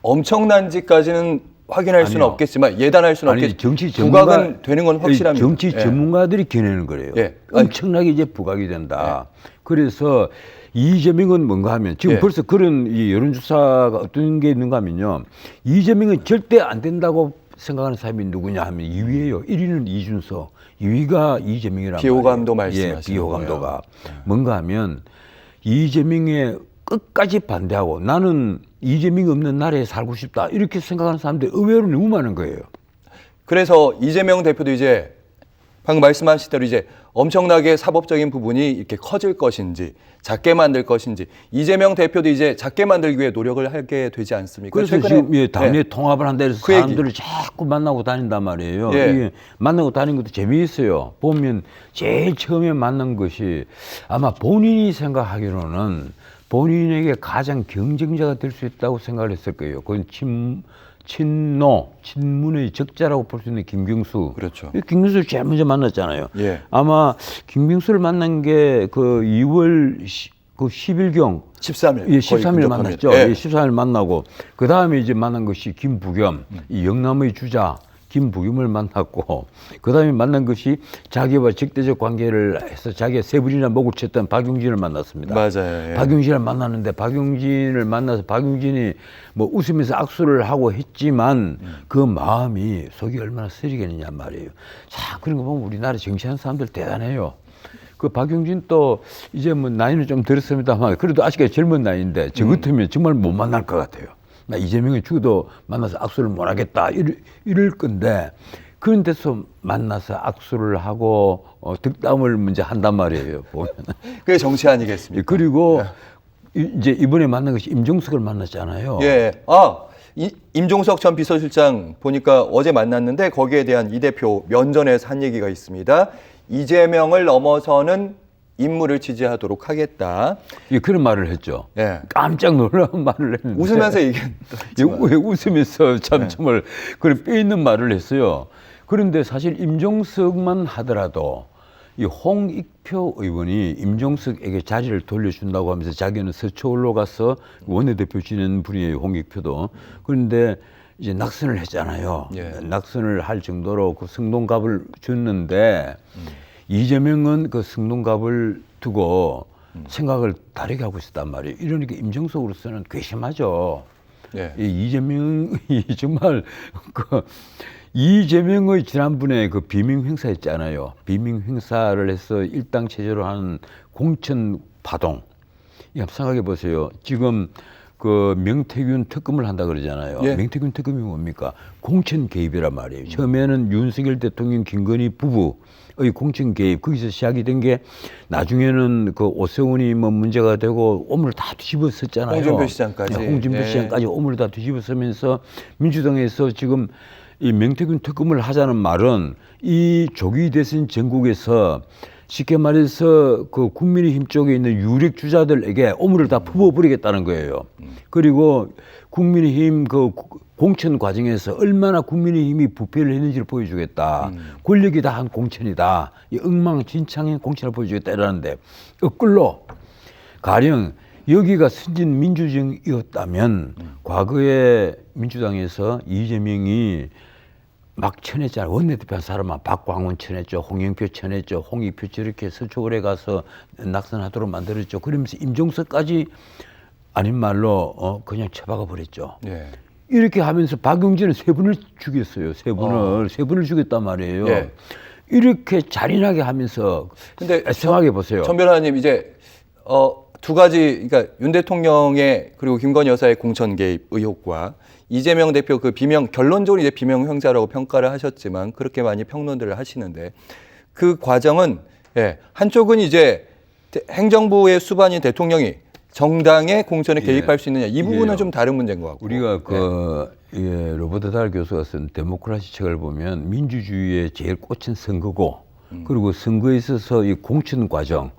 엄청난지까지는 확인할 수는 없겠지만 예단할 수는 없겠지만 부각은 되는 건 확실합니다. 정치 전문가들이 겨내는 거래요. 예. 엄청나게 이제 부각이 된다. 그래서 이재명은 뭔가 하면 지금 벌써 그런 이 여론조사가 어떤 게 있는가 하면요. 이재명은 절대 안 된다고 생각하는 사람이 누구냐 하면 2위예요. 1위는 이준석, 2위가 이재명이란 말이에요. 비호감도 말씀하시는 비호감도가. 뭔가 하면 이재명의 끝까지 반대하고 나는 이재명이 없는 나라에 살고 싶다 이렇게 생각하는 사람들이 의외로 너무 많은 거예요. 그래서 이재명 대표도 이제 방금 말씀하신 대로 이제 엄청나게 사법적인 부분이 이렇게 커질 것인지 작게 만들 것인지 이재명 대표도 이제 작게 만들기 위해 노력을 하게 되지 않습니까? 그래서 지금 당내 통합을 한다 해서 그 사람들을 자꾸 만나고 다닌단 말이에요. 이게 만나고 다니는 것도 재미있어요. 보면 제일 처음에 만난 것이 아마 본인이 생각하기로는 본인에게 가장 경쟁자가 될 수 있다고 생각을 했을 거예요. 그건 친문의 적자라고 볼 수 있는 김경수. 그렇죠. 김경수를 제일 먼저 만났잖아요. 예. 아마 김경수를 만난 게 그 2월 10일경 13일. 예, 13일 만났죠. 예. 예, 14일 만나고 그 다음에 이제 만난 것이 김부겸, 이 영남의 주자 김부겸을 만났고 그 다음에 만난 것이 자기와 적대적 관계를 해서 자기가 세 번이나 목을 쳤던 박용진을 만났습니다. 맞아요. 예. 박용진을 만났는데 박용진을 만나서 박용진이 뭐 웃으면서 악수를 하고 했지만 그 마음이 속이 얼마나 쓰리겠느냐 말이에요. 자, 그런 거 보면 우리나라 정치하는 사람들 대단해요. 그 박용진 또 이제 뭐 나이는 좀 들었습니다만 그래도 아직까지 젊은 나이인데 저 같으면 정말 못 만날 것 같아요. 나 이재명이 죽어도 만나서 악수를 못 하겠다 이럴 건데 그런 데서 만나서 악수를 하고 득담을 먼저 한단 말이에요. 보면. 그게 정치 아니겠습니까? 그리고 이제 이번에 만난 것이 임종석을 만났잖아요. 예. 임종석 전 비서실장 보니까 어제 만났는데 거기에 대한 이 대표 면전에서 한 얘기가 있습니다. 이재명을 넘어서는 인물을 지지하도록 하겠다. 예, 그런 말을 했죠. 예. 깜짝 놀라운 말을 했는데. 웃으면서 얘기했지만. 왜 웃으면서 참 정말 그런 뼈 있는 말을 했어요. 그런데 사실 임종석만 하더라도 이 홍익표 의원이 임종석에게 자리를 돌려준다고 하면서 자기는 서초울로 가서 원내대표 지낸 분이에요. 홍익표도. 그런데 이제 낙선을 했잖아요. 예. 낙선을 할 정도로 그 승동갑을 줬는데 이재명은 그 승동갑을 두고 생각을 다르게 하고 있었단 말이에요. 이러니까 임종석으로서는 괘씸하죠. 예. 이 이재명이 정말 그 이재명의 지난번에 그 비명 행사 있잖아요. 비명 행사를 해서 일당 체제로 하는 공천 파동. 이 한번 생각해 보세요. 지금 그 명태균 특검을 한다 그러잖아요. 예. 명태균 특검이 뭡니까? 공천 개입이란 말이에요. 처음에는 윤석열 대통령 김건희 부부의 공천 개입 거기서 시작이 된 게 나중에는 그 오세훈이 뭐 문제가 되고 오물을 다 뒤집어쓰잖아요. 홍준표 시장까지. 홍준표 시장까지 오물을 다 뒤집어쓰면서 민주당에서 지금 이 명태균 특검을 하자는 말은 이 조기 대선 전국에서 쉽게 말해서 그 국민의힘 쪽에 있는 유력 주자들에게 오물을 다 퍼부어버리겠다는 거예요. 그리고 국민의힘 그 공천 과정에서 얼마나 국민의힘이 부패를 했는지를 보여주겠다. 권력이 다 한 공천이다. 이 엉망진창의 공천을 보여주겠다 이러는데 거꾸로 가령 여기가 선진 민주정이었다면 과거에 민주당에서 이재명이 막 쳐냈잖아요. 원내대표 한 사람만 박광훈 쳐냈죠. 홍영표 쳐냈죠. 홍익표 저렇게 서초울에 가서 낙선하도록 만들었죠. 그러면서 임종석까지 아닌 말로 그냥 쳐박아 버렸죠. 예. 이렇게 하면서 박용진은 세 분을 죽였어요. 세 분을 죽였단 말이에요. 예. 이렇게 잔인하게 하면서 근데 생각해 보세요. 전 변호사님 이제 두 가지 그러니까 윤 대통령의 그리고 김건희 여사의 공천 개입 의혹과 이재명 대표 그 비명 결론적으로 이제 비명 형사라고 평가를 하셨지만 그렇게 많이 평론들을 하시는데 그 과정은 한쪽은 이제 행정부의 수반인 대통령이 정당의 공천에 개입할 수 있느냐 이 부분은 좀 다른 문제인 것 같고 우리가 로버트 달 교수가 쓴 데모크라시 책을 보면 민주주의의 제일 꽃은 선거고 그리고 선거에 있어서 이 공천 과정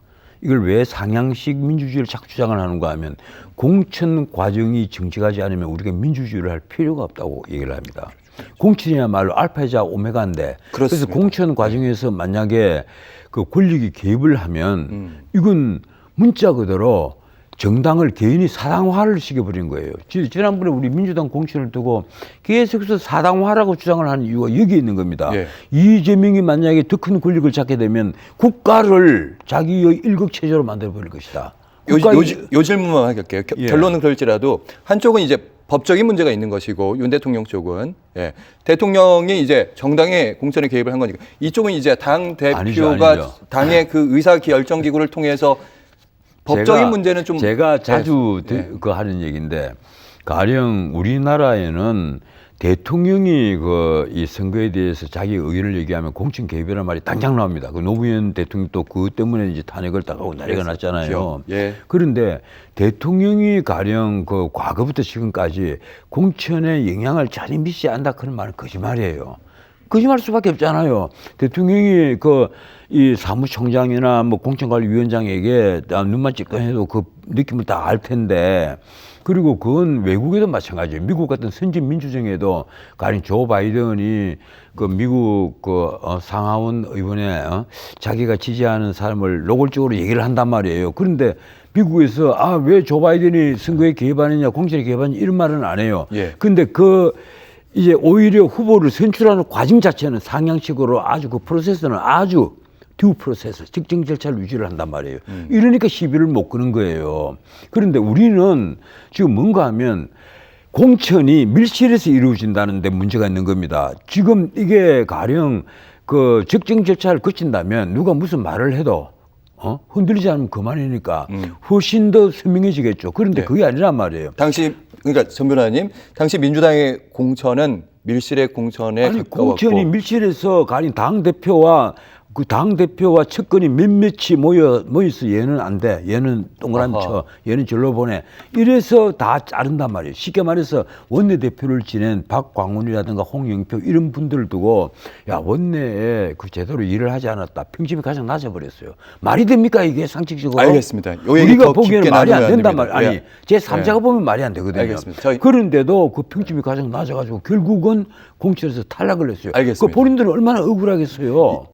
이걸 왜 상향식 민주주의를 자꾸 주장을 하는가 하면 공천 과정이 정직하지 않으면 우리가 민주주의를 할 필요가 없다고 얘기를 합니다. 공천이야말로 알파이자 오메가인데 그래서 공천 과정에서 만약에 그 권력이 개입을 하면 이건 문자 그대로 정당을 개인이 사당화를 시켜버린 거예요. 지난번에 우리 민주당 공천을 두고 계속해서 사당화라고 주장을 하는 이유가 여기에 있는 겁니다. 예. 이재명이 만약에 더 큰 권력을 잡게 되면 국가를 자기의 일극체제로 만들어버릴 것이다. 요 질문만 할게요. 예. 결론은 그럴지라도 한쪽은 이제 법적인 문제가 있는 것이고 윤 대통령 쪽은 대통령이 이제 정당의 공천에 개입을 한 거니까 이쪽은 이제 당 대표가 아니죠. 당의 그 의사 결정 기구를 통해서 법적인 문제는 좀 제가 자주 그 하는 얘기인데 가령 우리나라에는 대통령이 이 선거에 대해서 자기 의견을 얘기하면 공천 개입이라는 말이 당장 나옵니다. 그 노무현 대통령도 그것 때문에 이제 탄핵을 당하고 난리가 났잖아요. 예. 그런데 대통령이 가령 그 과거부터 지금까지 공천에 영향을 잘 미치지 않다 그런 말은 거짓말이에요. 거짓말 수밖에 없잖아요. 대통령이 이 사무총장이나 뭐 공천관리위원장에게 눈만 찌끈해도 그 느낌을 다 알 텐데, 그리고 그건 외국에도 마찬가지예요. 미국 같은 선진 민주정에도 가령 조 바이든이 그 미국 상하원 의원에 자기가 지지하는 사람을 노골적으로 얘기를 한단 말이에요. 그런데 미국에서 왜 조 바이든이 선거에 개입하느냐, 공천에 개입하느냐 이런 말은 안 해요. 예. 근데 이제 오히려 후보를 선출하는 과정 자체는 상향식으로 아주 그 프로세스는 아주 듀 프로세스, 직정 절차를 유지를 한단 말이에요. 이러니까 시비를 못 끄는 거예요. 그런데 우리는 지금 뭔가 하면 공천이 밀실에서 이루어진다는 데 문제가 있는 겁니다. 지금 이게 가령 그 적정 절차를 거친다면 누가 무슨 말을 해도 흔들리지 않으면 그만이니까 훨씬 더 선명해지겠죠. 그런데 그게 아니란 말이에요. 그러니까 전 변호사님, 당시 민주당의 공천은 밀실의 공천에 가까웠고 공천이 밀실에서 가령 당대표와 측근이 몇몇이 모여서 얘는 안 돼. 얘는 동그라미 쳐. 얘는 절로 보내. 이래서 다 자른단 말이에요. 쉽게 말해서 원내대표를 지낸 박광훈이라든가 홍영표 이런 분들을 두고 원내에 제대로 일을 하지 않았다. 평집이 가장 낮아버렸어요. 말이 됩니까 이게 상식적으로? 알겠습니다. 요 얘기 우리가 더 보기에는 깊게 말이 안 나눠야 된단 됩니다. 말이에요. 아니 제 3자가 보면 말이 안 되거든요. 알겠습니다. 그런데도 그 평집이 가장 낮아가지고 결국은 공천에서 탈락을 했어요. 알겠습니다. 그 본인들은 얼마나 억울하겠어요.